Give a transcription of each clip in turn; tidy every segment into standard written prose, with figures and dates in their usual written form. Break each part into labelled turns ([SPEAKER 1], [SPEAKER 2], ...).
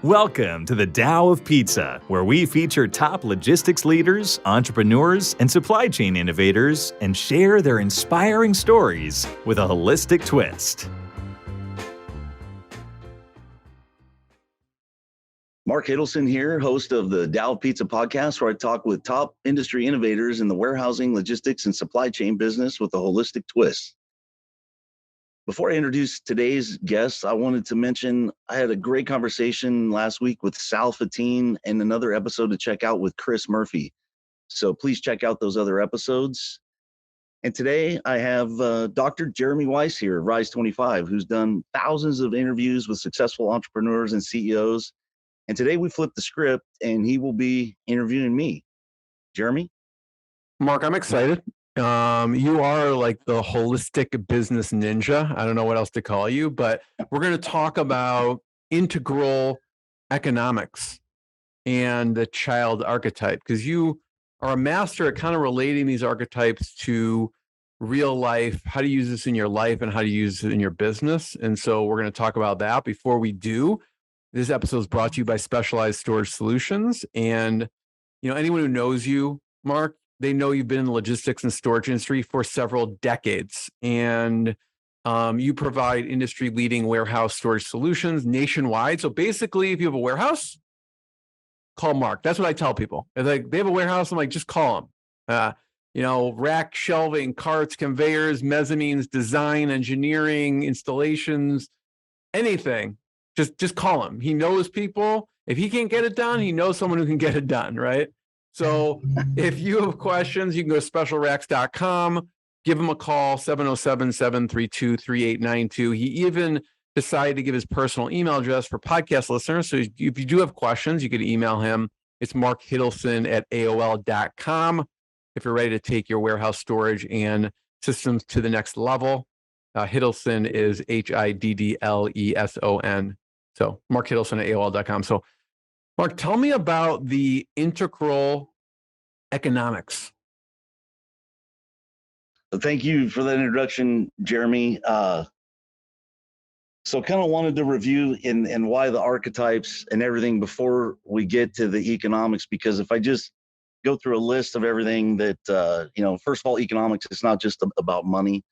[SPEAKER 1] Welcome to the Tao of Pizza, where we feature top logistics leaders, entrepreneurs, and supply chain innovators and share their inspiring stories with a holistic twist.
[SPEAKER 2] Mark Hiddleson here, host of the Tao of Pizza podcast, where I talk with top industry innovators in the warehousing, logistics, and supply chain business with a holistic twist. Before I introduce today's guests, I wanted to mention I had a great conversation last week with Sal Fatine and another episode to check out with Chris Murphy. So please check out those other episodes. And today I have Dr. Jeremy Weiss here, Rise 25, who's done thousands of interviews with successful entrepreneurs and CEOs. And today we flipped the script and he will be interviewing me. Jeremy?
[SPEAKER 3] Mark, I'm excited. You are like the holistic business ninja. I don't know what else to call you, but we're going to talk about integral economics and the child archetype, because you are a master at kind of relating these archetypes to real life, how to use this in your life and how to use it in your business. And so we're going to talk about that. Before we do, this episode is brought to you by Specialized Storage Solutions. And, you know, anyone who knows you, Mark, they know you've been in the logistics and storage industry for several decades, and you provide industry-leading warehouse storage solutions nationwide. So basically, if you have a warehouse, call Mark. That's what I tell people. If they have a warehouse, I'm like, just call them. Rack, shelving, carts, conveyors, mezzanines, design, engineering, installations, anything. Just call him. He knows people. If he can't get it done, he knows someone who can get it done, right? So if you have questions, you can go to specialracks.com, give him a call, 707-732-3892. He even decided to give his personal email address for podcast listeners. So if you do have questions, you can email him. It's markhiddleson@aol.com. If you're ready to take your warehouse storage and systems to the next level, Hiddleson is Hiddleson. So markhiddleson@aol.com. So Mark, tell me about the integral economics.
[SPEAKER 2] Thank you for that introduction, Jeremy. So kind of wanted to review and why the archetypes and everything before we get to the economics, because if I just go through a list of everything that, first of all, economics, it's not just about money.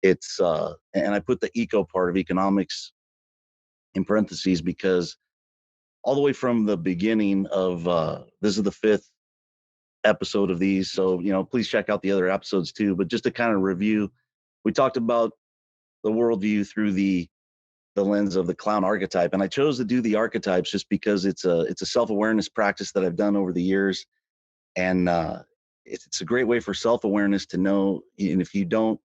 [SPEAKER 2] It's, and I put the eco part of economics in parentheses because all the way from the beginning of this is the 5th episode of these, so please check out the other episodes too. But just to kind of review, we talked about the worldview through the lens of the clown archetype, and I chose to do the archetypes just because it's a self-awareness practice that I've done over the years, and it's a great way for self-awareness to know. And if you don't,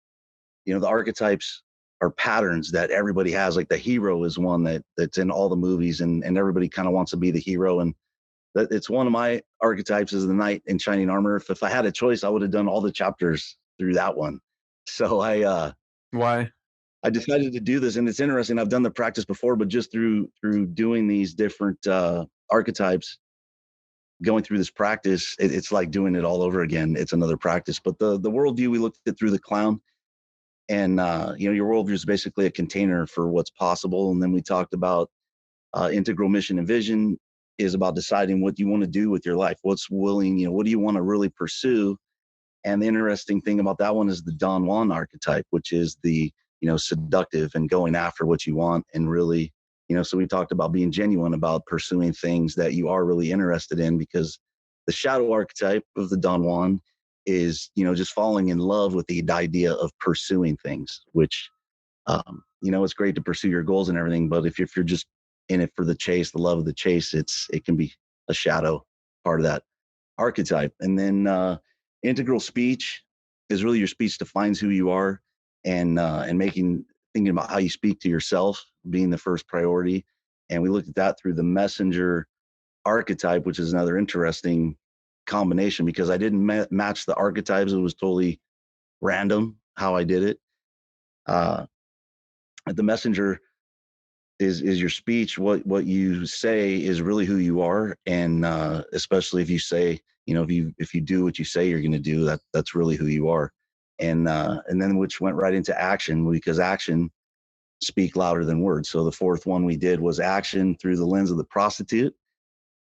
[SPEAKER 2] the archetypes are patterns that everybody has. Like the hero is one that's in all the movies, and everybody kind of wants to be the hero. And that it's one of my archetypes is the knight in shining armor. If I had a choice, I would have done all the chapters through that one. So
[SPEAKER 3] Why?
[SPEAKER 2] I decided to do this, and it's interesting. I've done the practice before, but just through doing these different archetypes, going through this practice, it's like doing it all over again. It's another practice. But the worldview, we looked at through the clown. And, your worldview is basically a container for what's possible. And then we talked about integral mission and vision is about deciding what you want to do with your life. What's willing, what do you want to really pursue? And the interesting thing about that one is the Don Juan archetype, which is the, seductive and going after what you want. And really, so we talked about being genuine about pursuing things that you are really interested in, because the shadow archetype of the Don Juan is, just falling in love with the idea of pursuing things, which, it's great to pursue your goals and everything. But if you're just in it for the chase, the love of the chase, it can be a shadow part of that archetype. And then integral speech is really your speech defines who you are, and thinking about how you speak to yourself being the first priority. And we looked at that through the messenger archetype, which is another interesting combination, because I didn't match the archetypes. It was totally random how I did it. The messenger is your speech. What you say is really who you are. And especially if you say, if you do what you say you're going to do, that's really who you are. And then which went right into action, because action speak louder than words. So the fourth one we did was action through the lens of the prostitute.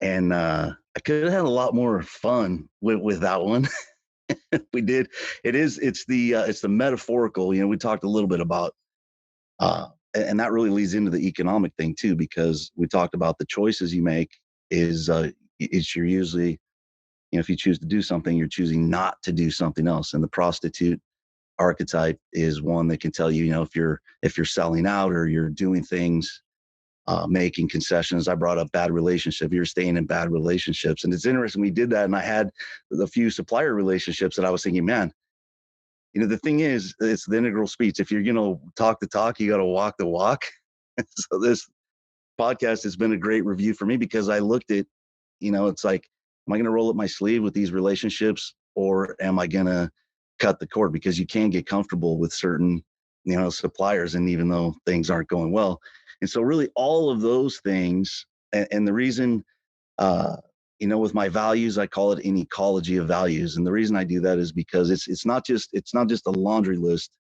[SPEAKER 2] And I could have had a lot more fun with that one. We did. It's the metaphorical. We talked a little bit about, and that really leads into the economic thing too, because we talked about the choices you make is you're usually, if you choose to do something, you're choosing not to do something else. And the prostitute archetype is one that can tell you, if you're selling out or you're doing things, making concessions. I brought up bad relationship. You're staying in bad relationships. And it's interesting. We did that. And I had a few supplier relationships that I was thinking, man, the thing is, it's the integral speech. If you're going to talk the talk, you got to walk the walk. So this podcast has been a great review for me because I looked at, it's like, am I going to roll up my sleeve with these relationships, or am I going to cut the cord? Because you can get comfortable with certain, suppliers, and even though things aren't going well. And so really all of those things, and the reason, with my values, I call it an ecology of values. And the reason I do that is because it's not just a laundry list.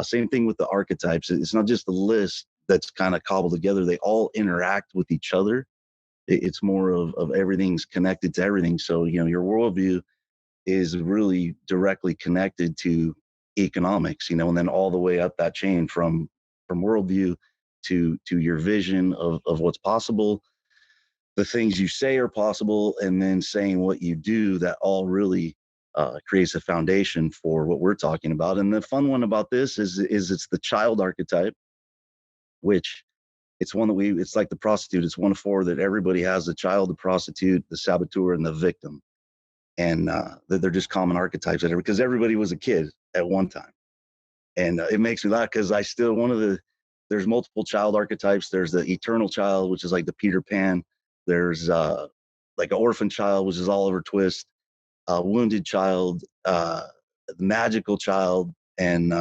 [SPEAKER 2] Same thing with the archetypes. It's not just a list that's kind of cobbled together. They all interact with each other. It's more of everything's connected to everything. So, your worldview is really directly connected to economics, and then all the way up that chain from worldview to your vision of what's possible, the things you say are possible, and then saying what you do, that all really creates a foundation for what we're talking about. And the fun one about this is it's the child archetype, which it's one that it's like the prostitute. It's one of four that everybody has: the child, the prostitute, the saboteur, and the victim. And they're just common archetypes because everybody was a kid at one time. And it makes me laugh because there's multiple child archetypes. There's the eternal child, which is like the Peter Pan. There's like an orphan child, which is Oliver Twist, wounded child, magical child. And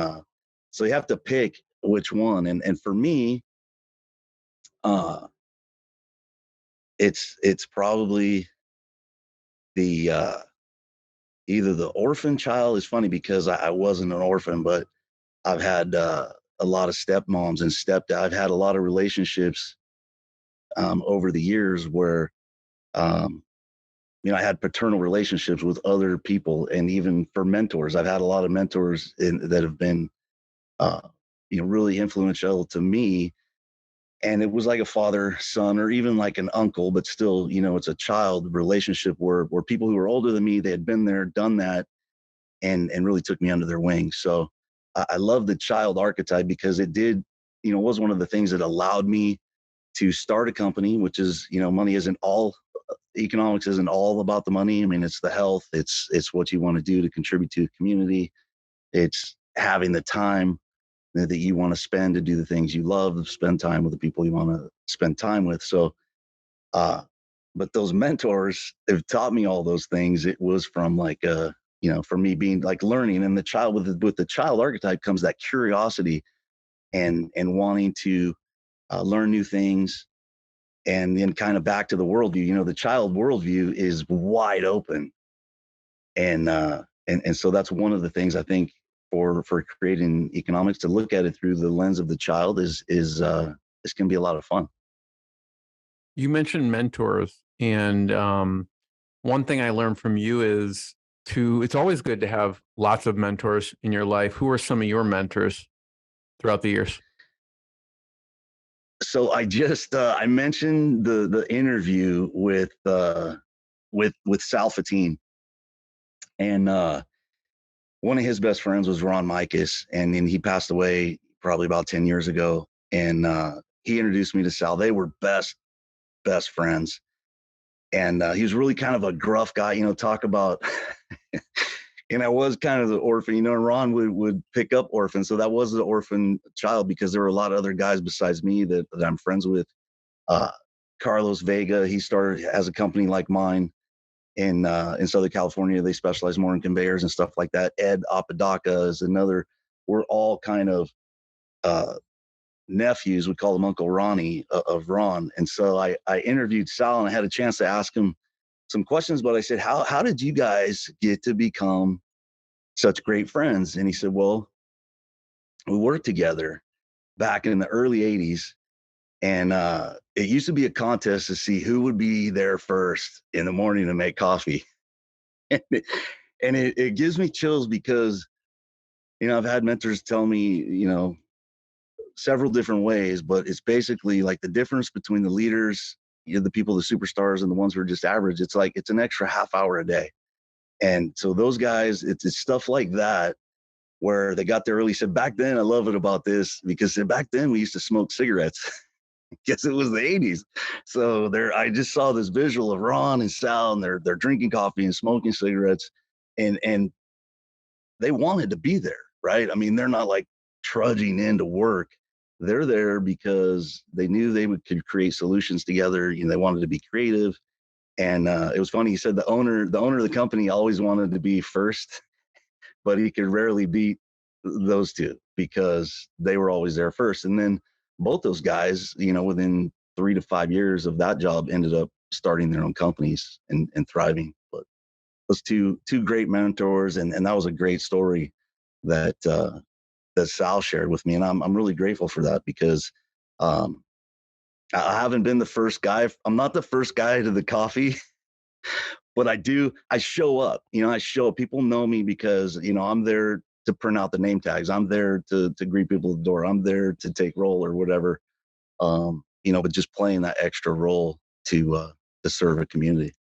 [SPEAKER 2] so you have to pick which one. And for me, it's probably the either the orphan child. Is funny because I wasn't an orphan, but I've had a lot of stepmoms and stepdad. I've had a lot of relationships over the years where, I had paternal relationships with other people, and even for mentors, I've had a lot of mentors that have been, really influential to me. And it was like a father, son, or even like an uncle, but still, it's a child relationship where people who were older than me, they had been there, done that, and really took me under their wing. So I love the child archetype because it did, was one of the things that allowed me to start a company, which is, money isn't all, economics isn't all about the money. I mean, it's the health, it's what you want to do to contribute to the community. It's having the time that you want to spend to do the things you love, spend time with the people you want to spend time with. So, but those mentors have taught me all those things. It was from like, for me being like learning, and the child with the child archetype comes that curiosity and wanting to learn new things. And then kind of back to the worldview, the child worldview is wide open. And so that's one of the things I think for creating economics, to look at it through the lens of the child is can be a lot of fun.
[SPEAKER 3] You mentioned mentors, and one thing I learned from you is it's always good to have lots of mentors in your life. Who are some of your mentors throughout the years?
[SPEAKER 2] So I just I mentioned the interview with Sal Fatine, and one of his best friends was Ron Mikas, and then he passed away probably about 10 years ago. And he introduced me to Sal. They were best friends. And he was really kind of a gruff guy, talk about, and I was kind of the orphan, and Ron would pick up orphans. So that was the orphan child because there were a lot of other guys besides me that I'm friends with. Carlos Vega, he has a company like mine in Southern California. They specialize more in conveyors and stuff like that. Ed Apodaca is another. We're all kind of nephews. We call him Uncle Ronnie of Ron. And so I interviewed Sal, and I had a chance to ask him some questions, but I said, how did you guys get to become such great friends? And he said, well, we worked together. back in the early 80s. And it used to be a contest to see who would be there first in the morning to make coffee. And it gives me chills because, I've had mentors tell me, several different ways, but it's basically like the difference between the leaders, the people, the superstars, and the ones who are just average. It's like it's an extra half hour a day. And so those guys, it's stuff like that where they got there early. Said back then, I love it about this because back then we used to smoke cigarettes. Guess it was the 80s. So I just saw this visual of Ron and Sal, and they're drinking coffee and smoking cigarettes, and they wanted to be there, right? I mean, they're not like trudging into work. They're there because they knew could create solutions together. They wanted to be creative. And it was funny. He said the owner of the company always wanted to be first, but he could rarely beat those two because they were always there first. And then both those guys, within 3 to 5 years of that job, ended up starting their own companies and thriving. But those two great mentors, and that was a great story that that Sal shared with me, and I'm really grateful for that because I haven't been the first guy. I'm not the first guy to the coffee, but I show up. I show up. People know me because I'm there to print out the name tags. I'm there to greet people at the door. I'm there to take roll or whatever. But just playing that extra role to serve a community.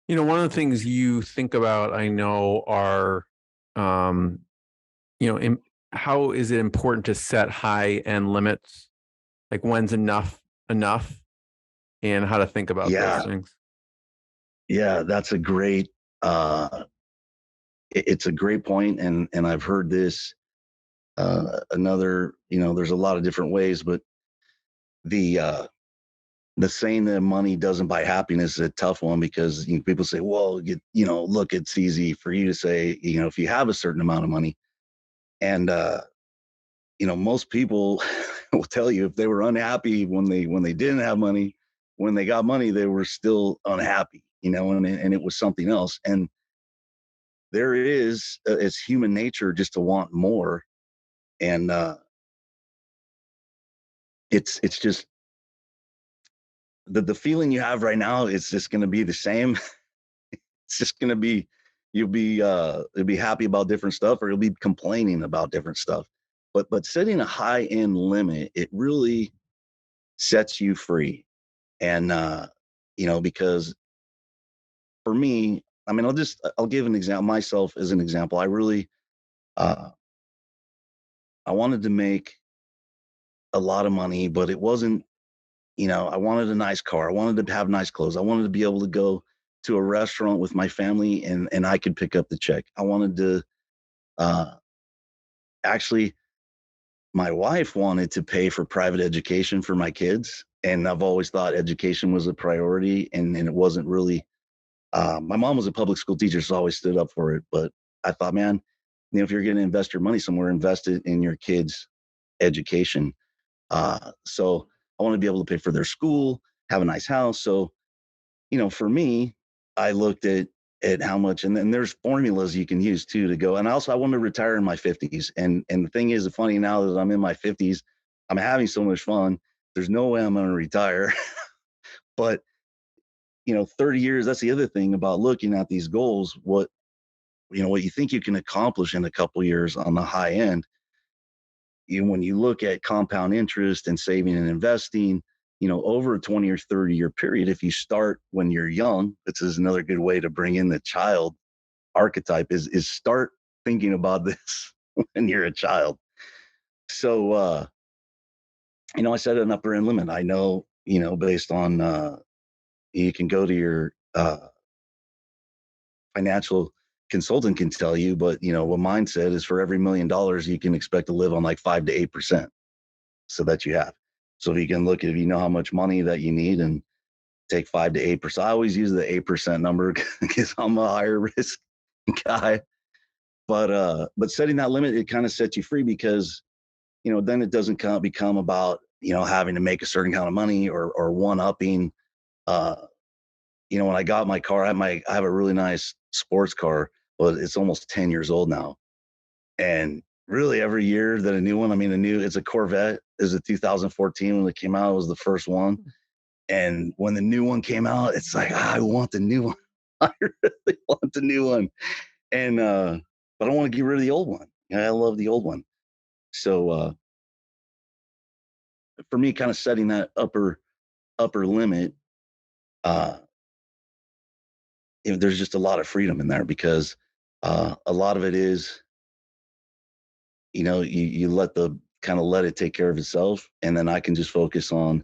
[SPEAKER 3] One of the things you think about, I know, are, how is it important to set high end limits? Like when's enough, and how to think about those things.
[SPEAKER 2] Yeah, that's a great, it's a great point. And I've heard this, there's a lot of different ways, but the saying that money doesn't buy happiness is a tough one because people say, well, look, it's easy for you to say, if you have a certain amount of money. And, most people will tell you if they were unhappy when they didn't have money, when they got money, they were still unhappy, and it was something else. And there is, it's human nature just to want more. And it's just the feeling you have right now is just going to be the same. It's just going to be, you'll be happy about different stuff, or you'll be complaining about different stuff. But setting a high end limit, it really sets you free. And because for me, I mean, I'll give an example, myself as an example. I really uh I wanted to make a lot of money, but it wasn't, I wanted a nice car. I wanted to have nice clothes. I wanted to be able to go to a restaurant with my family and I could pick up the check. I wanted to uh actually my wife wanted to pay for private education for my kids. And I've always thought education was a priority, and it wasn't really. My mom was a public school teacher, so I always stood up for it. But I thought, man, if you're going to invest your money somewhere, invest it in your kids' education. So I want to be able to pay for their school, have a nice house. So, for me, I looked at how much, and then there's formulas you can use too to go. And also, I want to retire in my 50s. And the thing is, funny now that I'm in my 50s, I'm having so much fun. There's no way I'm going to retire, but 30 years, that's the other thing about looking at these goals. What you think you can accomplish in a couple years on the high end, when you look at compound interest and saving and investing, over a 20 or 30-year period, if you start when you're young, this is another good way to bring in the child archetype is start thinking about this when you're a child. So, I set an upper end limit. I know, based on, you can go to your, financial consultant can tell you, but what mine said is for every $1 million, you can expect to live on like 5 to 8%. So that you have. So if you can look at, if you know how much money that you need and take 5 to 8%. I always use the 8% number because I'm a higher risk guy. But setting that limit, it kind of sets you free because, then it doesn't become about, having to make a certain kind of money or one upping. When I got my car, I have a really nice sports car, but it's almost 10 years old now. And really every year that a new one, I mean, it's a Corvette. Is a 2014 when it came out. It was the first one. And when the new one came out, it's like, I want the new one. I really want the new one. And, but I don't want to get rid of the old one. I love the old one. So, for me, kind of setting that upper limit, uh, there's just a lot of freedom in there because, a lot of it is, you let it take care of itself. And then I can just focus on,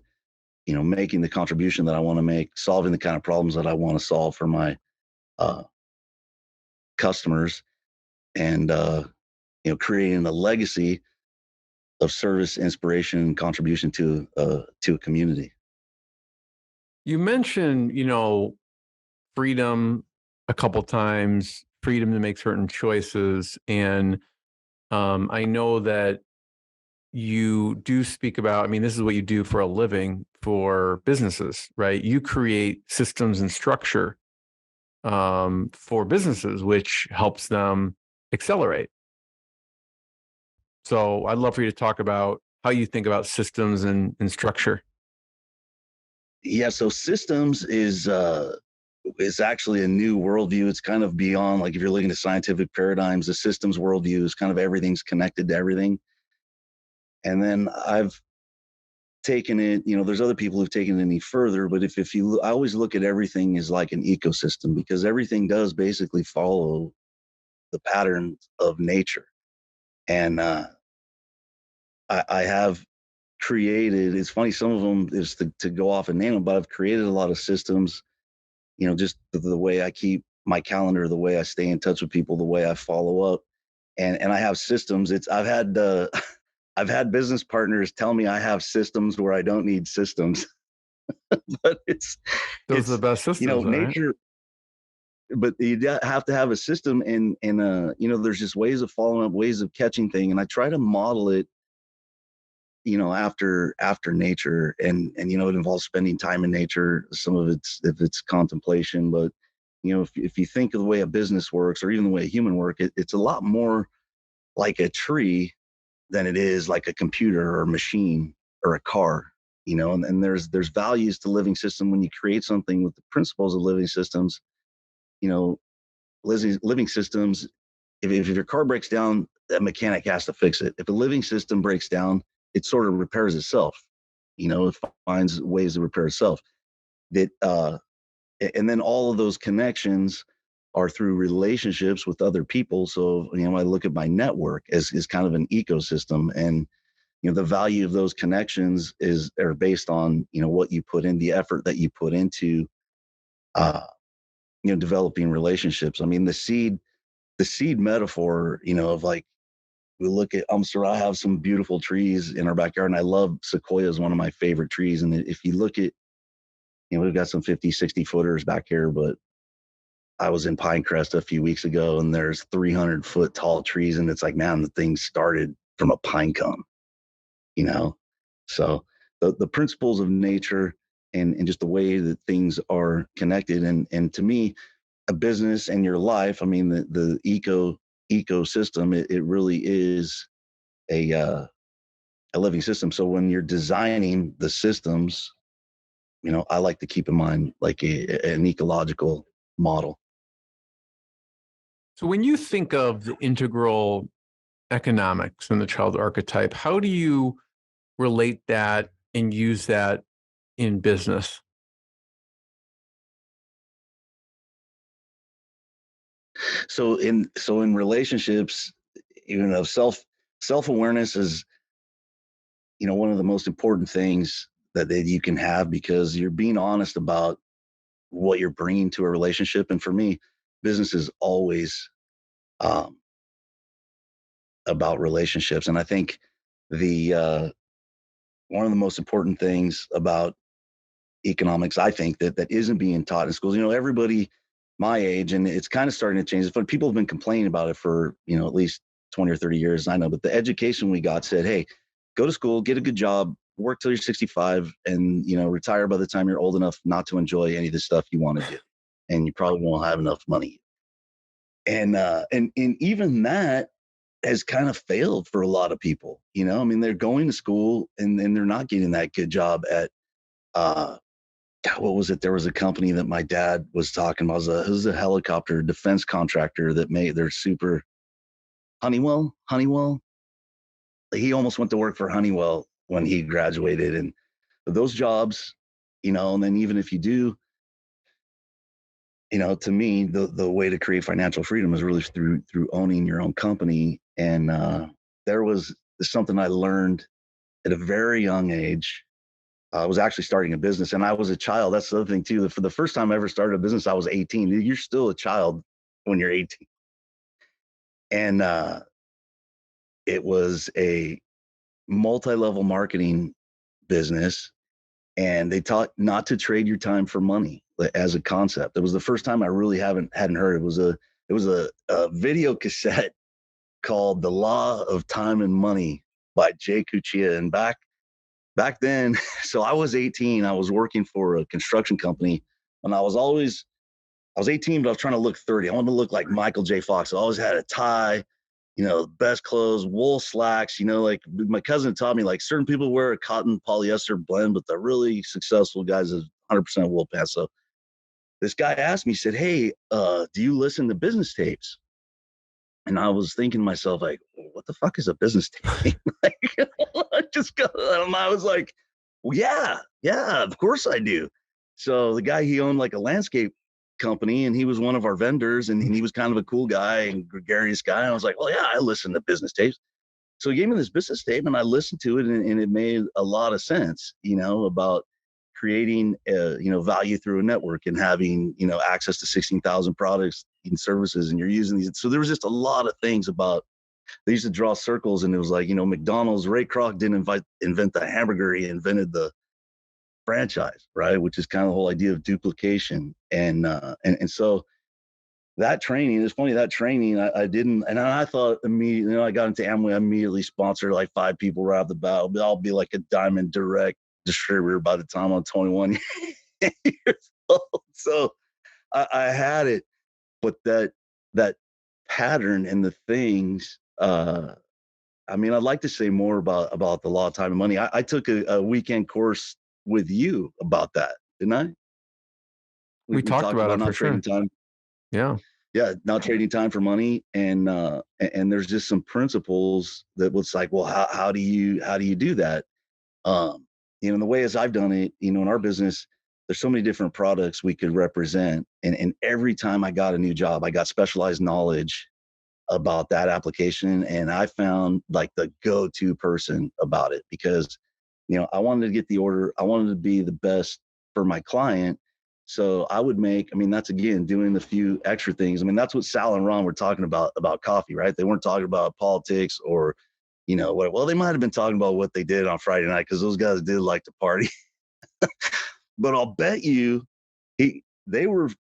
[SPEAKER 2] making the contribution that I want to make, solving the kind of problems that I want to solve for my, uh, customers, and, creating a legacy of service, inspiration, and contribution to a community.
[SPEAKER 3] You mentioned, freedom a couple times, freedom to make certain choices. And I know that you do speak about, I mean, this is what you do for a living for businesses, right? You create systems and structure for businesses, which helps them accelerate. So I'd love for you to talk about how you think about systems and structure.
[SPEAKER 2] Yeah, so systems is actually a new worldview. It's kind of beyond, like, if you're looking at scientific paradigms, the systems worldview is kind of everything's connected to everything. And then I've taken it, there's other people who've taken it any further, but I always look at everything as like an ecosystem, because everything does basically follow the patterns of nature. And I have created, it's funny, some of them is to go off and name them, but I've created a lot of systems, just the way I keep my calendar, the way I stay in touch with people, the way I follow up. And I have systems. I've had I've had business partners tell me I have systems where I don't need systems. But
[SPEAKER 3] Those are the
[SPEAKER 2] it's
[SPEAKER 3] best systems, right?
[SPEAKER 2] nature. But you have to have a system, and there's just ways of following up, ways of catching thing, and I try to model it, after nature, and it involves spending time in nature. Some of it's, if it's contemplation, but if you think of the way a business works, or even the way a human work, it's a lot more like a tree than it is like a computer or a machine or a car. And there's values to living system. When you create something with the principles of living systems, you know living systems, if your car breaks down, that mechanic has to fix it. If a living system breaks down, it sort of repairs itself. It finds ways to repair itself. That and then all of those connections are through relationships with other people. So I look at my network as kind of an ecosystem, and the value of those connections are based on what you put in, the effort that you put into uh, developing relationships. I mean, the seed metaphor, of like, we look at, I have some beautiful trees in our backyard, and I love sequoia is one of my favorite trees. And if you look at, we've got some 50, 60 footers back here, but I was in Pinecrest a few weeks ago, and there's 300-foot tall trees. And it's like, man, the thing started from a pine cone, you know? So the principles of nature, and just the way that things are connected. And to me, a business and your life, I mean, the ecosystem, it really is a living system. So when you're designing the systems, I like to keep in mind like an ecological model.
[SPEAKER 3] So when you think of the integral economics and the child archetype, how do you relate that and use that in business?
[SPEAKER 2] So in relationships, self-awareness is, one of the most important things that you can have, because you're being honest about what you're bringing to a relationship. And for me, business is always um, about relationships. And I think the one of the most important things about economics, I think, that isn't being taught in schools. Everybody my age, and it's kind of starting to change. But people have been complaining about it for at least 20 or 30 years. I know, but the education we got said, hey, go to school, get a good job, work till you're 65, and retire by the time you're old enough not to enjoy any of the stuff you want to do, and you probably won't have enough money. And even that has kind of failed for a lot of people. You know, I mean, they're going to school and they're not getting that good job at, God, what was it? There was a company that my dad was talking about. It was a helicopter defense contractor that made their super Honeywell. He almost went to work for Honeywell when he graduated. And those jobs, you know, and then even if you do, you know, to me, the way to create financial freedom is really through owning your own company. And there was something I learned at a very young age. I was actually starting a business, and I was a child. That's the other thing too. For the first time I ever started a business, I was 18. You're still a child when you're 18, and it was a multi-level marketing business, and they taught not to trade your time for money as a concept. It was the first time I really hadn't heard. It was a video cassette called "The Law of Time and Money" by Jay Cuccia. And back then, so I was 18. I was working for a construction company, and I was 18, but I was trying to look 30. I wanted to look like Michael J. Fox. I always had a tie, you know, best clothes, wool slacks. You know, like my cousin taught me, like certain people wear a cotton polyester blend, but the really successful guys is 100% wool pants. So this guy asked me, he said, "Hey, do you listen to business tapes?" And I was thinking to myself, like, what the fuck is a business tape? Like, I was like, well, yeah, of course I do. So the guy, he owned like a landscape company, and he was one of our vendors, and he was kind of a cool guy and gregarious guy. And I was like, well, yeah, I listen to business tapes. So he gave me this business tape, and I listened to it, and it made a lot of sense, you know, about creating, you know, value through a network and having, you know, access to 16,000 products and services, and you're using these. So there was just a lot of things about. They used to draw circles, and it was like, you know, McDonald's. Ray Kroc didn't invent the hamburger; he invented the franchise, right? Which is kind of the whole idea of duplication, and so that training, it's funny, that training, I didn't, and I thought immediately, you know, I got into Amway, I immediately sponsored like 5 people right off the bat. I'll be like a Diamond Direct distributor by the time I'm 21 years old. So I had it, but that pattern and the things, I mean, I'd like to say more about the law of time and money. I took a weekend course with you about that, didn't I?
[SPEAKER 3] We
[SPEAKER 2] We
[SPEAKER 3] talked
[SPEAKER 2] talked
[SPEAKER 3] about
[SPEAKER 2] about
[SPEAKER 3] it for
[SPEAKER 2] not trading
[SPEAKER 3] sure.
[SPEAKER 2] time.
[SPEAKER 3] Yeah.
[SPEAKER 2] Yeah, not trading time for money, and there's just some principles that was like, well, how do you do that? You know, the way as I've done it, you know, in our business, there's so many different products we could represent, and every time I got a new job, I got specialized knowledge about that application, and I found like the go-to person about it because, you know, I wanted to get the order, I wanted to be the best for my client. So I would make, I mean, that's again doing the few extra things. I mean, that's what Sal and Ron were talking about coffee, right? They weren't talking about politics or, you know, what. Well, they might have been talking about what they did on Friday night because those guys did like to party. But I'll bet you they were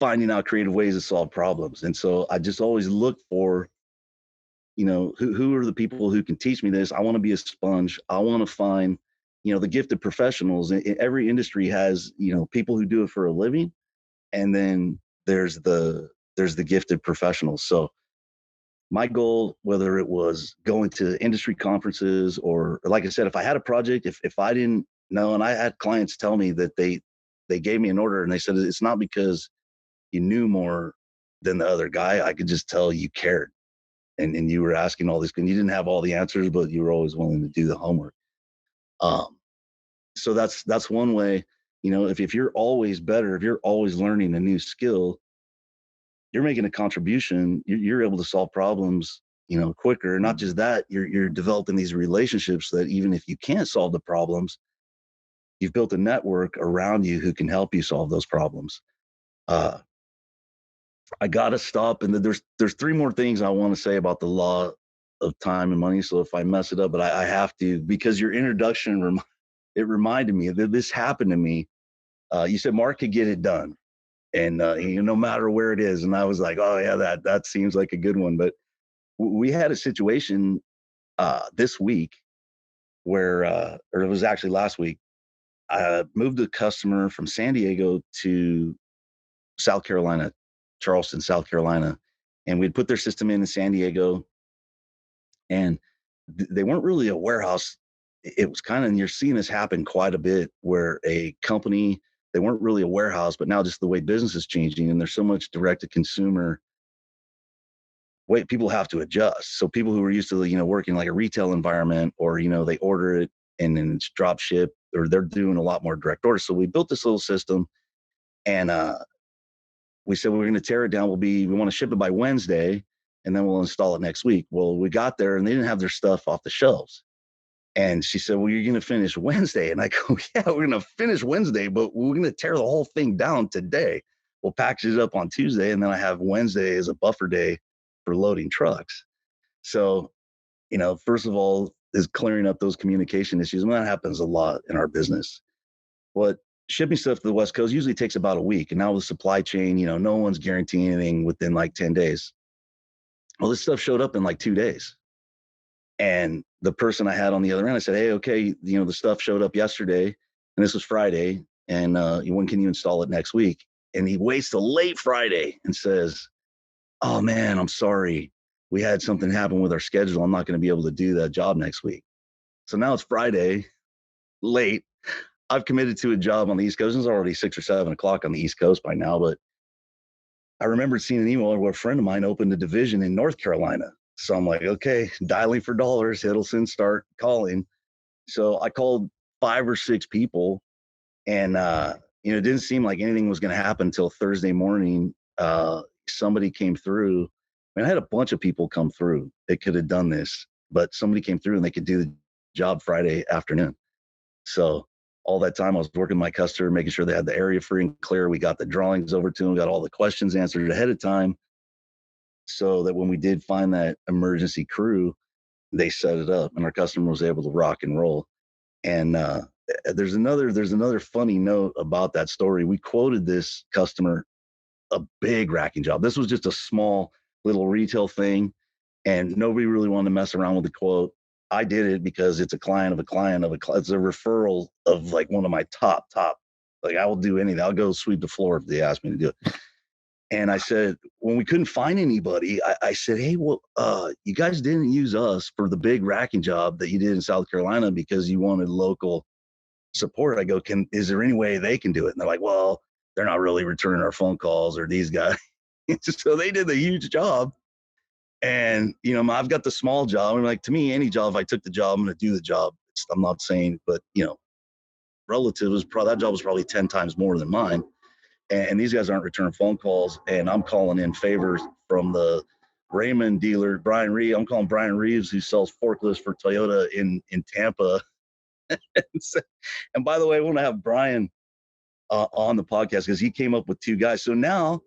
[SPEAKER 2] finding out creative ways to solve problems. And so I just always look for, you know, who are the people who can teach me this. I want to be a sponge. I want to find, you know, the gifted professionals. Every industry has, you know, people who do it for a living, and then there's the gifted professionals. So my goal, whether it was going to industry conferences or like I said, if I had a project, if I didn't know, and I had clients tell me that they gave me an order and they said it's not because you knew more than the other guy. I could just tell you cared, and you were asking all these, and you didn't have all the answers, but you were always willing to do the homework. Um, so that's one way. You know, if you're always better, if you're always learning a new skill, you're making a contribution. You're able to solve problems, you know, quicker. Not just that, you're developing these relationships that even if you can't solve the problems, you've built a network around you who can help you solve those problems. Uh, I gotta stop, and there's 3 more things I want to say about the law of time and money. So if I mess it up, but I have to, because your introduction it reminded me that this happened to me. You said Mark could get it done, and you know, no matter where it is, and I was like, oh yeah, that seems like a good one. But we had a situation this week where, or it was actually last week. I moved a customer from San Diego to South Carolina, Charleston, South Carolina, and we'd put their system in San Diego. And they weren't really a warehouse. It was kind of, and you're seeing this happen quite a bit where a company, they weren't really a warehouse, but now just the way business is changing and there's so much direct to consumer, wait, people have to adjust. So people who are used to, working like a retail environment, or, they order it and then it's drop ship, or they're doing a lot more direct orders. So we built this little system, and we said, we're going to tear it down. We want to ship it by Wednesday, and then we'll install it next week. Well, we got there and they didn't have their stuff off the shelves. And she said, well, you're going to finish Wednesday. And I go, yeah, we're going to finish Wednesday, but we're going to tear the whole thing down today. We'll package it up on Tuesday. And then I have Wednesday as a buffer day for loading trucks. So, first of all, is clearing up those communication issues. And that happens a lot in our business. But shipping stuff to the West Coast usually takes about a week. And now with supply chain, no one's guaranteeing anything within like 10 days. Well, this stuff showed up in like 2 days. And the person I had on the other end, I said, hey, okay, the stuff showed up yesterday and this was Friday. And when can you install it next week? And he waits till late Friday and says, oh man, I'm sorry. We had something happen with our schedule. I'm not going to be able to do that job next week. So now it's Friday, late. I've committed to a job on the East Coast. It's already 6 or 7 o'clock on the East Coast by now. But I remembered seeing an email where a friend of mine opened a division in North Carolina. So I'm like, okay, dialing for dollars, Hiddleson, start calling. So I called 5 or 6 people, and it didn't seem like anything was going to happen until Thursday morning. Somebody came through. I mean, I had a bunch of people come through that could have done this, but somebody came through and they could do the job Friday afternoon. So all that time I was working my customer, making sure they had the area free and clear. We got the drawings over to them, got all the questions answered ahead of time, so that when we did find that emergency crew, they set it up and our customer was able to rock and roll. And there's another funny note about that story. We quoted this customer a big racking job. This was just a small little retail thing, and nobody really wanted to mess around with the quote. I did it because it's a client of a client of a client. It's a referral of like one of my top. Like, I will do anything. I'll go sweep the floor if they ask me to do it. And I said, when we couldn't find anybody, I said, hey, well, you guys didn't use us for the big racking job that you did in South Carolina because you wanted local support. I go, is there any way they can do it? And they're like, well, they're not really returning our phone calls, or these guys. So they did the huge job. And, I've got the small job. I'm like, to me, any job, if I took the job, I'm going to do the job. I'm not saying, but, relative was that job was probably 10 times more than mine. And these guys aren't returning phone calls. And I'm calling in favors from the Raymond dealer, Brian Reeves. I'm calling Brian Reeves, who sells forklifts for Toyota in Tampa. And by the way, I want to have Brian on the podcast because he came up with 2 guys. So now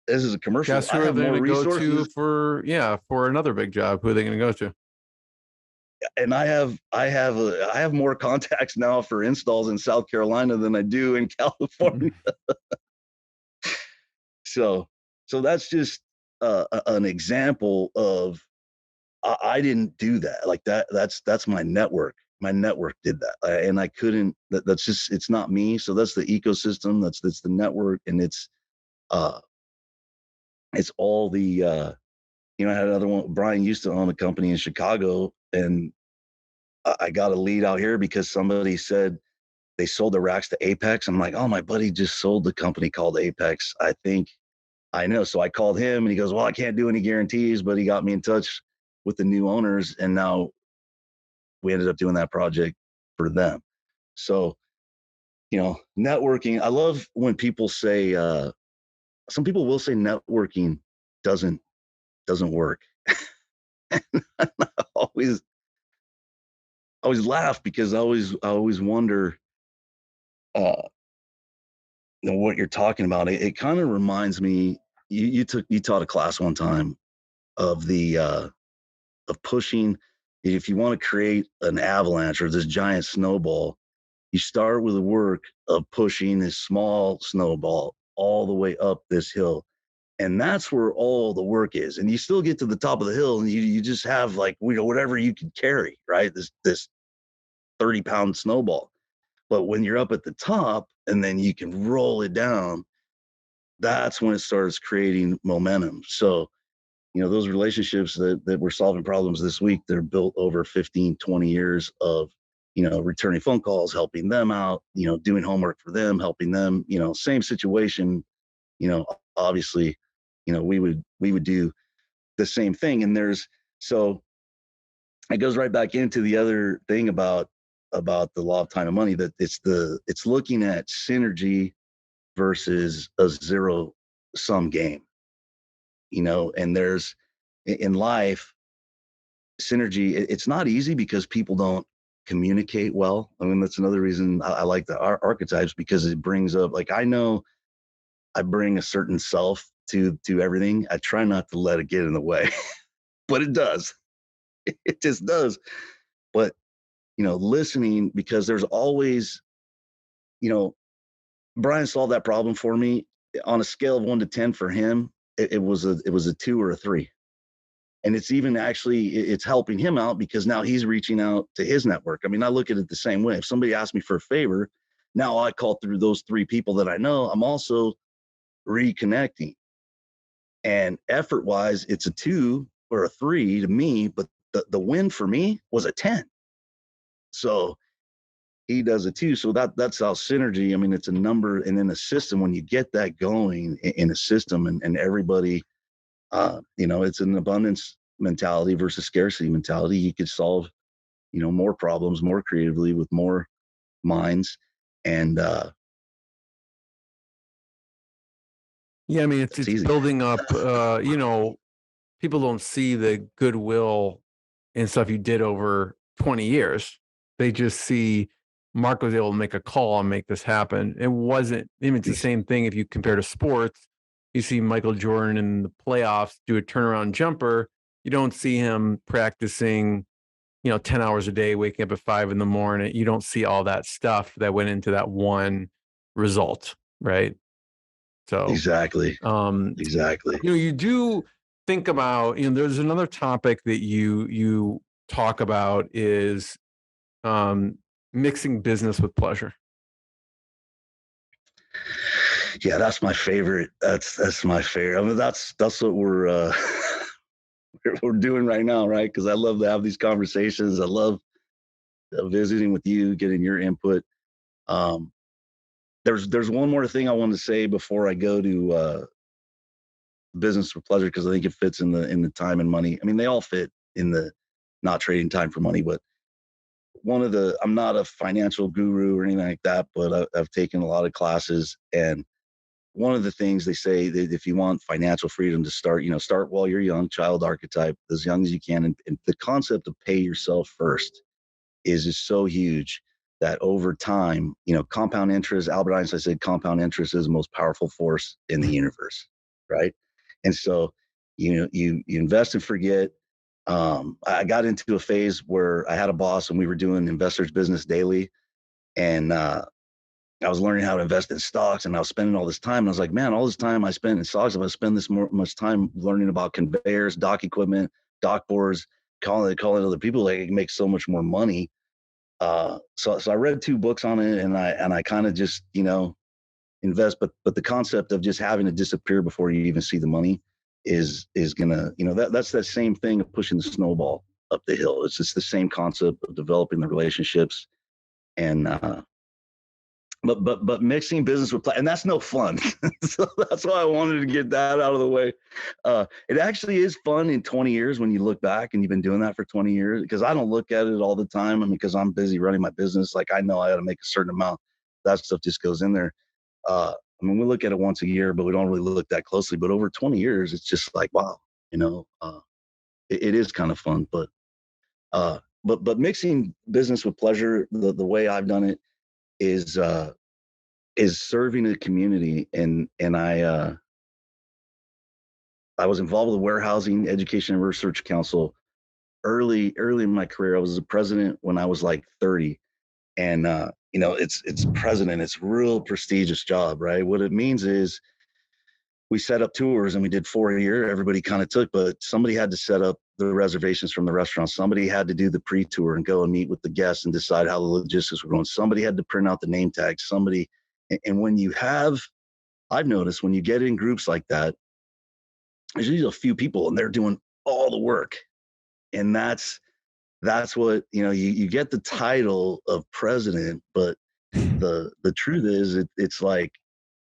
[SPEAKER 2] this is a commercial.
[SPEAKER 3] Guess who are they going to go to for another big job? Who are they going to go to?
[SPEAKER 2] And I have more contacts now for installs in South Carolina than I do in California. So that's just an example of I didn't do that. Like that's my network. My network did that, and I couldn't. That's just, it's not me. So that's the ecosystem. That's the network, and it's all the. I had another one. Brian used to own a company in Chicago, and I got a lead out here because somebody said they sold the racks to Apex. I'm like, oh, my buddy just sold the company called Apex. I think I know. So I called him and he goes, well, I can't do any guarantees, but he got me in touch with the new owners. And now we ended up doing that project for them. So, networking, I love when people say, some people will say networking doesn't work. I always laugh because I always wonder, what you're talking about. It kind of reminds me, you taught a class one time of the of pushing. If you want to create an avalanche or this giant snowball, you start with the work of pushing this small snowball all the way up this hill. And that's where all the work is. And you still get to the top of the hill and you just have like, whatever you can carry, right? This 30-pound snowball. But when you're up at the top and then you can roll it down, that's when it starts creating momentum. So those relationships that we're solving problems this week, they're built over 15, 20 years of, returning phone calls, helping them out, doing homework for them, helping them, same situation, obviously, we would do the same thing. And so it goes right back into the other thing about the law of time and money, that it's looking at synergy versus a zero sum game, and there's in life, synergy, it's not easy because people don't communicate well. I mean, that's another reason I like the archetypes, because it brings up, like, I know I bring a certain self to everything. I try not to let it get in the way, but it does. It just does. But, listening, because there's always, you know, Brian solved that problem for me on a scale of 1 to 10 for him. It was a 2 or a 3. And it's even actually, it's helping him out because now he's reaching out to his network. I mean, I look at it the same way. If somebody asks me for a favor, now I call through those 3 people that I know. I'm also reconnecting. And effort wise, it's a 2 or a 3 to me, but the win for me was a 10. So he does it too. So that's how synergy, I mean, it's a number, and in a system, when you get that going in a system, and everybody, it's an abundance mentality versus scarcity mentality. You could solve, more problems more creatively with more minds. And
[SPEAKER 3] Yeah, I mean, it's
[SPEAKER 2] easy.
[SPEAKER 3] building up. People don't see the goodwill and stuff you did over 20 years. They just see Mark was able to make a call and make this happen. It wasn't, I mean, it's the same thing if you compare to sports. You see Michael Jordan in the playoffs do a turnaround jumper. You don't see him practicing, 10 hours a day, waking up at 5 a.m. You don't see all that stuff that went into that one result, right? So
[SPEAKER 2] Exactly.
[SPEAKER 3] you do think about, there's another topic that you talk about is mixing business with pleasure.
[SPEAKER 2] Yeah, that's my favorite. That's my favorite. I mean, that's what we're we're doing right now, right? Because I love to have these conversations. I love visiting with you, getting your input. Um, there's one more thing I want to say before I go to business for pleasure, because I think it fits in the time and money. I mean, they all fit in the not trading time for money. But I'm not a financial guru or anything like that, but I've taken a lot of classes, and one of the things they say that if you want financial freedom to start while you're young, child archetype, as young as you can. And the concept of pay yourself first is so huge that over time, compound interest, Albert Einstein said compound interest is the most powerful force in the universe, right? And so, you invest and forget. I got into a phase where I had a boss and we were doing investors business daily. And I was learning how to invest in stocks, and I was spending all this time. And I was like, man, all this time I spent in stocks, if I spend this much time learning about conveyors, dock equipment, dock boards, calling other people, like, I can make so much more money. So I read 2 books on it, and I kind of just, invest, but the concept of just having to disappear before you even see the money is gonna, that's that same thing of pushing the snowball up the hill. It's just the same concept of developing the relationships. And but mixing business with play, and that's no fun. So that's why I wanted to get that out of the way. It actually is fun in 20 years when you look back and you've been doing that for 20 years, because I don't look at it all the time. I mean, because I'm busy running my business. Like, I know I got to make a certain amount. That stuff just goes in there. I mean, we look at it once a year, but we don't really look that closely. But over 20 years, it's just like, wow, it is kind of fun. But mixing business with pleasure, the way I've done it is serving the community. And I was involved with the Warehousing Education and Research Council early in my career. I was the president when I was like 30. And it's president, it's a real prestigious job, right? What it means is we set up tours, and we did 4 a year. Everybody kind of took, but somebody had to set up the reservations from the restaurant. Somebody had to do the pre-tour and go and meet with the guests and decide how the logistics were going. Somebody had to print out the name tags. And when you have, I've noticed when you get in groups like that, there's usually a few people and they're doing all the work. And that's what, you get the title of president, but the truth is it's like,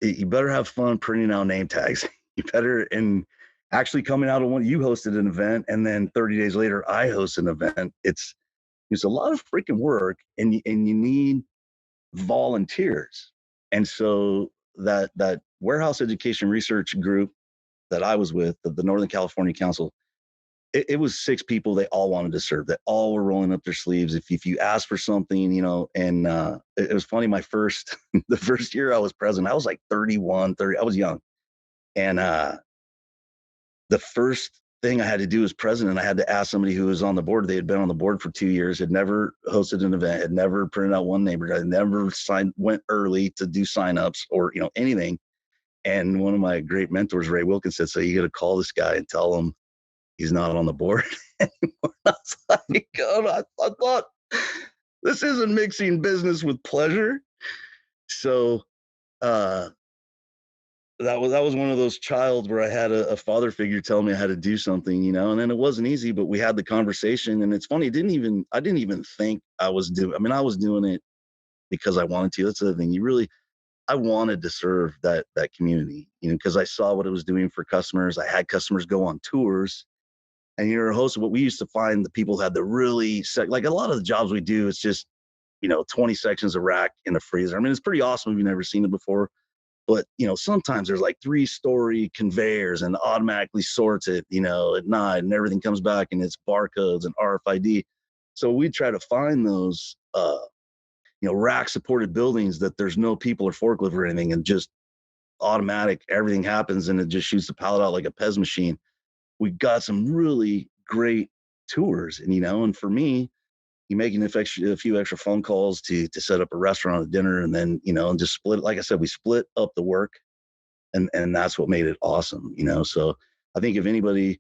[SPEAKER 2] you better have fun printing out name tags. You better, and actually coming out of one, you hosted an event, and then 30 days later, I host an event. It's a lot of freaking work, and you need volunteers. And so that warehouse education research group that I was with, the Northern California Council, it was 6 people. They all wanted to serve. They all were rolling up their sleeves. If you asked for something, and it was funny. The first year I was president, I was like 31, 30. I was young. And the first thing I had to do as president, I had to ask somebody who was on the board. They had been on the board for 2 years, had never hosted an event, had never printed out one neighbor, had never went early to do signups or, anything. And one of my great mentors, Ray Wilkins, said, "So you got to call this guy and tell him he's not on the board anymore." I was like, "God, I thought this isn't mixing business with pleasure." So that was one of those childs where I had a father figure tell me I had to do something, and then it wasn't easy, but we had the conversation. And it's funny, I didn't even think I was doing. I mean, I was doing it because I wanted to. That's the other thing. I wanted to serve that community, because I saw what it was doing for customers. I had customers go on tours. And you're a host of what we used to find, the people had the really like a lot of the jobs we do, it's just, 20 sections of rack in a freezer. I mean, it's pretty awesome if you've never seen it before. But, sometimes there's like 3-story conveyors and automatically sorts it, at night, and everything comes back and it's barcodes and RFID. So we try to find those, rack supported buildings that there's no people or forklift or anything, and just automatic, everything happens and it just shoots the pallet out like a Pez machine. We got some really great tours, and for me, you making a few extra phone calls to set up a restaurant, a dinner, and then, and just split. Like I said, we split up the work, and that's what made it awesome, So I think if anybody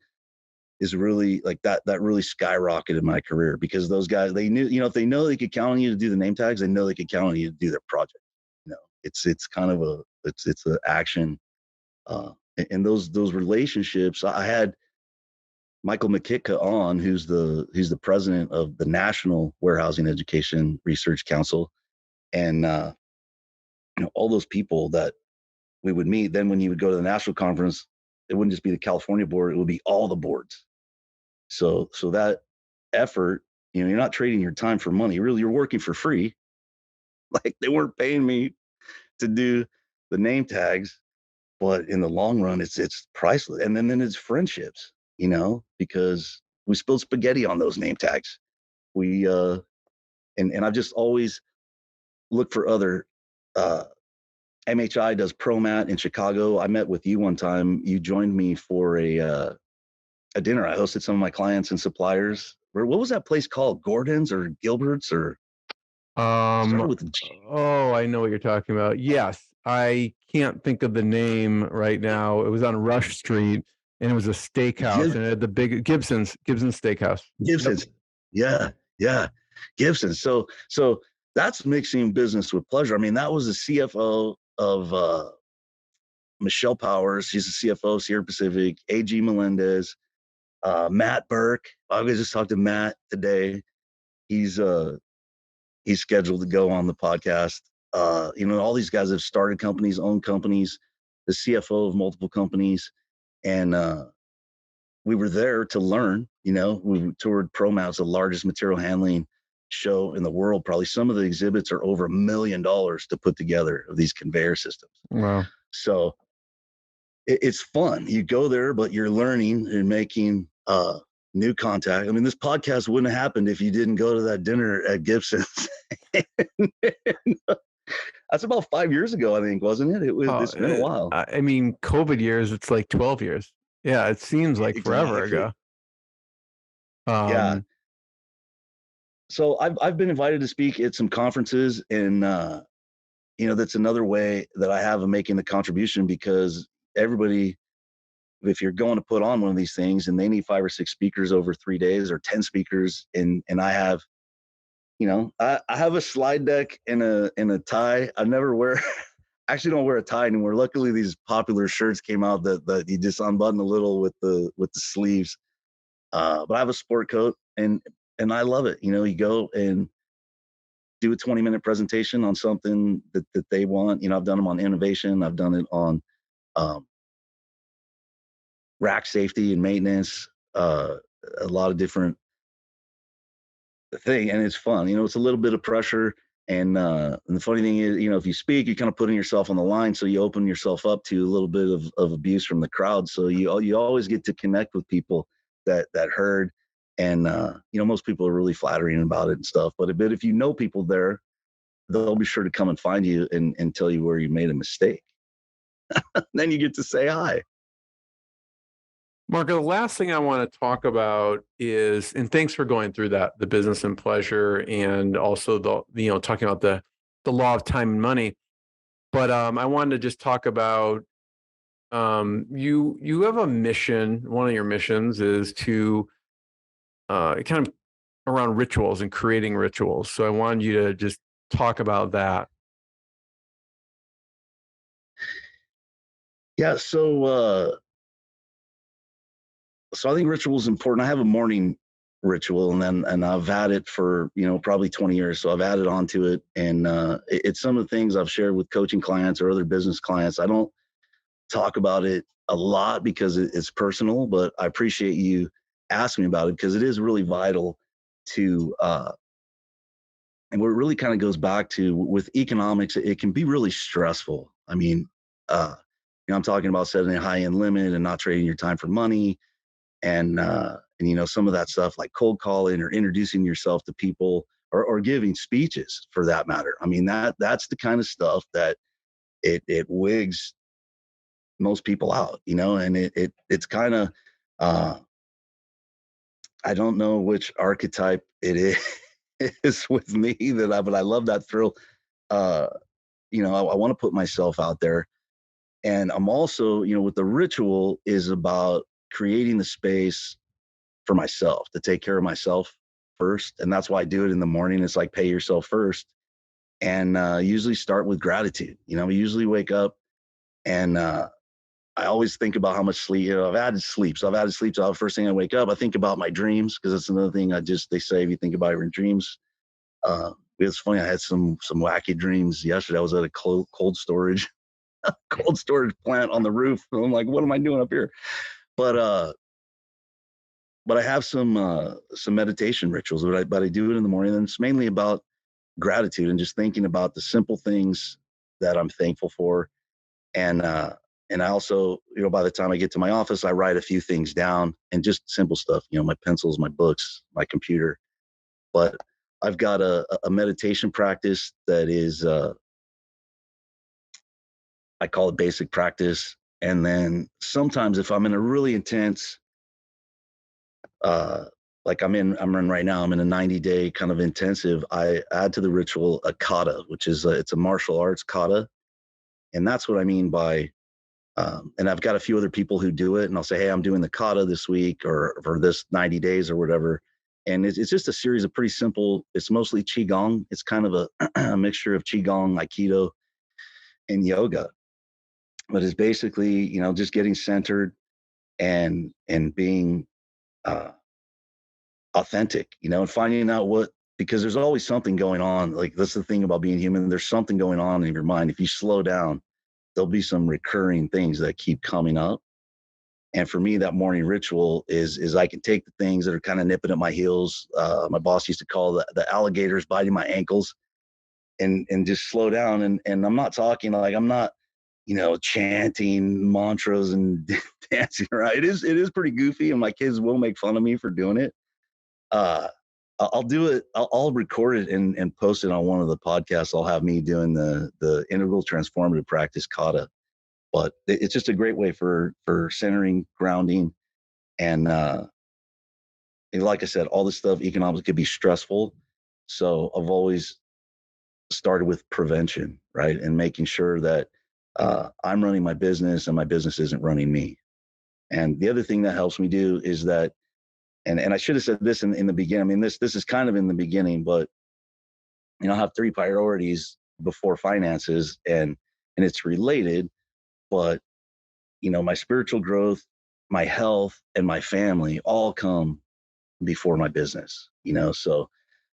[SPEAKER 2] is really like that really skyrocketed my career, because those guys, they knew, if they know they could count on you to do the name tags, they know they could count on you to do their project. It's kind of it's an action, and those relationships. I had Michael McKitka on, who's the president of the National Warehousing Education Research Council, and all those people that we would meet. Then when you would go to the national conference, it wouldn't just be the California board; it would be all the boards. So that effort, you're not trading your time for money. Really, you're working for free. Like, they weren't paying me to do the name tags, but in the long run, it's priceless. And then it's friendships, because we spilled spaghetti on those name tags. We and I've just always looked for other. MHI does ProMat in Chicago. I met with you one time. You joined me for a dinner. I hosted some of my clients and suppliers. What was that place called? Gordon's or Gilbert's, or started with a G.
[SPEAKER 3] Oh, I know what you're talking about. Yes, I can't think of the name right now. It was on Rush Street, and it was a steakhouse, and it had the big Gibson's Steakhouse.
[SPEAKER 2] Gibson's,
[SPEAKER 3] Yep.
[SPEAKER 2] yeah, Gibson's. So that's mixing business with pleasure. I mean, that was the CFO of Michelle Powers. She's the CFO of Sierra Pacific. AG Melendez, Matt Burke. I just talked to Matt today. He's scheduled to go on the podcast. All these guys have started companies, owned companies, the CFO of multiple companies. And we were there to learn. We toured ProMat, the largest material handling show in the world. Probably some of the exhibits are over $1 million to put together of these conveyor systems.
[SPEAKER 3] Wow.
[SPEAKER 2] So it's fun. You go there, but you're learning and making new contact. I mean, this podcast wouldn't have happened if you didn't go to that dinner at Gibson's. That's about 5 years ago, I think, wasn't it? It's been a while.
[SPEAKER 3] I mean, COVID years, it's like 12 years. Yeah, it seems like forever ago.
[SPEAKER 2] Yeah. So I've been invited to speak at some conferences, and that's another way that I have of making the contribution, because everybody, if you're going to put on one of these things and they need 5 or 6 speakers over 3 days, or 10 speakers, and I have, I have a slide deck and a tie. I never wear actually don't wear a tie anymore. Luckily, these popular shirts came out that you just unbutton a little with the sleeves. But I have a sport coat, and I love it. You know, you go and do a 20-minute presentation on something that they want. You know, I've done them on innovation. I've done it on um, rack safety and maintenance. A lot of different thing, and it's fun. You know, it's a little bit of pressure. And the funny thing is, you know, if you speak, you're kind of putting yourself on the line, so you open yourself up to a little bit of abuse from the crowd. So you always get to connect with people that heard, and you know, most people are really flattering about it and stuff. But if you know people there, they'll be sure to come and find you and tell you where you made a mistake. Then you get to say hi.
[SPEAKER 3] Marco, the last thing I want to talk about is, and thanks for going through that, the business and pleasure, and also talking about the law of time and money. But I wanted to just talk about you have a mission. One of your missions is to kind of around rituals and creating rituals. So I wanted you to just talk about that.
[SPEAKER 2] Yeah. So I think ritual is important. I have a morning ritual, and I've had it for, you know, probably 20 years. So I've added on to it, and it's some of the things I've shared with coaching clients or other business clients. I don't talk about it a lot because it's personal, but I appreciate you asking me about it because it is really vital to, and what it really kind of goes back to with economics, it can be really stressful. I mean, you know, I'm talking about setting a high end limit and not trading your time for money, and you know, some of that stuff like cold calling or introducing yourself to people, or giving speeches for that matter. I mean, that's the kind of stuff that it wigs most people out, you know. And it's kind of, uh I don't know which archetype it is with me, but I love that thrill. uh you know, I want to put myself out there. And I'm also, you know, with the ritual is about creating the space for myself to take care of myself first. And that's why I do it in the morning. It's like pay yourself first. And usually start with gratitude. You know, I usually wake up, and I always think about how much sleep, you know, I've added sleep. So I've added sleep. So the first thing I wake up, I think about my dreams, because that's another thing they say, if you think about your dreams. It's funny. I had some wacky dreams yesterday. I was at a cold storage, cold storage plant on the roof. And I'm like, what am I doing up here? But I have some meditation rituals, but I do it in the morning, and it's mainly about gratitude and just thinking about the simple things that I'm thankful for. And and I also, you know, by the time I get to my office, I write a few things down, and just simple stuff, you know, my pencils, my books, my computer. But I've got a meditation practice that is, I call it basic practice. And then sometimes if I'm in a really intense, uh, like I'm in right now, I'm in a 90-day kind of intensive, I add to the ritual a kata, which is it's a martial arts kata. And that's what I mean by, and I've got a few other people who do it, and I'll say, hey, I'm doing the kata this week or for this 90 days or whatever. And it's just a series of pretty simple, it's mostly Qigong. It's kind of a mixture of Qigong, Aikido, and yoga. But it's basically, you know, just getting centered and being uh, authentic, you know, and finding out because there's always something going on. Like, that's the thing about being human. There's something going on in your mind. If you slow down, there'll be some recurring things that keep coming up. And for me, that morning ritual is I can take the things that are kind of nipping at my heels. My boss used to call the alligators biting my ankles, and just slow down. And I'm not talking like, I'm not, you know, chanting mantras and dancing around. It is pretty goofy, and my kids will make fun of me for doing it. Uh, I'll do it. I'll record it and post it on one of the podcasts. I'll have me doing the integral transformative practice kata. But it's just a great way for centering, grounding, and like I said, all this stuff economics could be stressful. So I've always started with prevention, right, and making sure that I'm running my business and my business isn't running me. And the other thing that helps me do is that, and I should have said this in the beginning. I mean, this is kind of in the beginning, but, you know, I have 3 priorities before finances, and and it's related, but my spiritual growth, my health, and my family all come before my business, so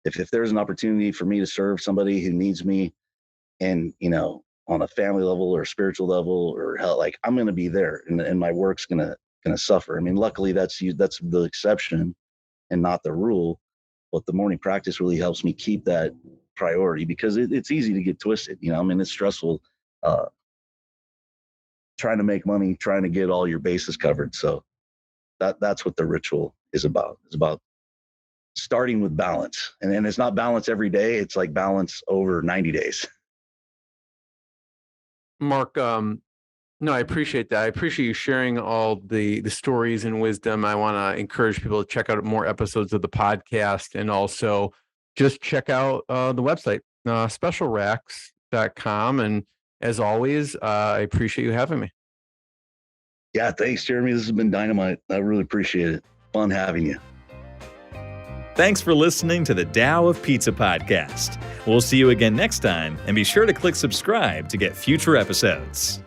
[SPEAKER 2] if there's an opportunity for me to serve somebody who needs me, and on a family level or spiritual level or health, like, I'm going to be there, and my work's going to suffer. I mean, luckily that's the exception and not the rule, but the morning practice really helps me keep that priority, because it's easy to get twisted. I mean, it's stressful, trying to make money, trying to get all your bases covered. So that's what the ritual is about. It's about starting with balance, and then it's not balance every day. It's like balance over 90 days.
[SPEAKER 3] Mark, no, I appreciate that. I appreciate you sharing all the stories and wisdom. I want to encourage people to check out more episodes of the podcast, and also just check out the website, specialracks.com. And as always, I appreciate you having me.
[SPEAKER 2] Yeah, thanks, Jeremy. This has been dynamite. I really appreciate it. Fun having you.
[SPEAKER 1] Thanks for listening to the Tao of Pizza podcast. We'll see you again next time, and be sure to click subscribe to get future episodes.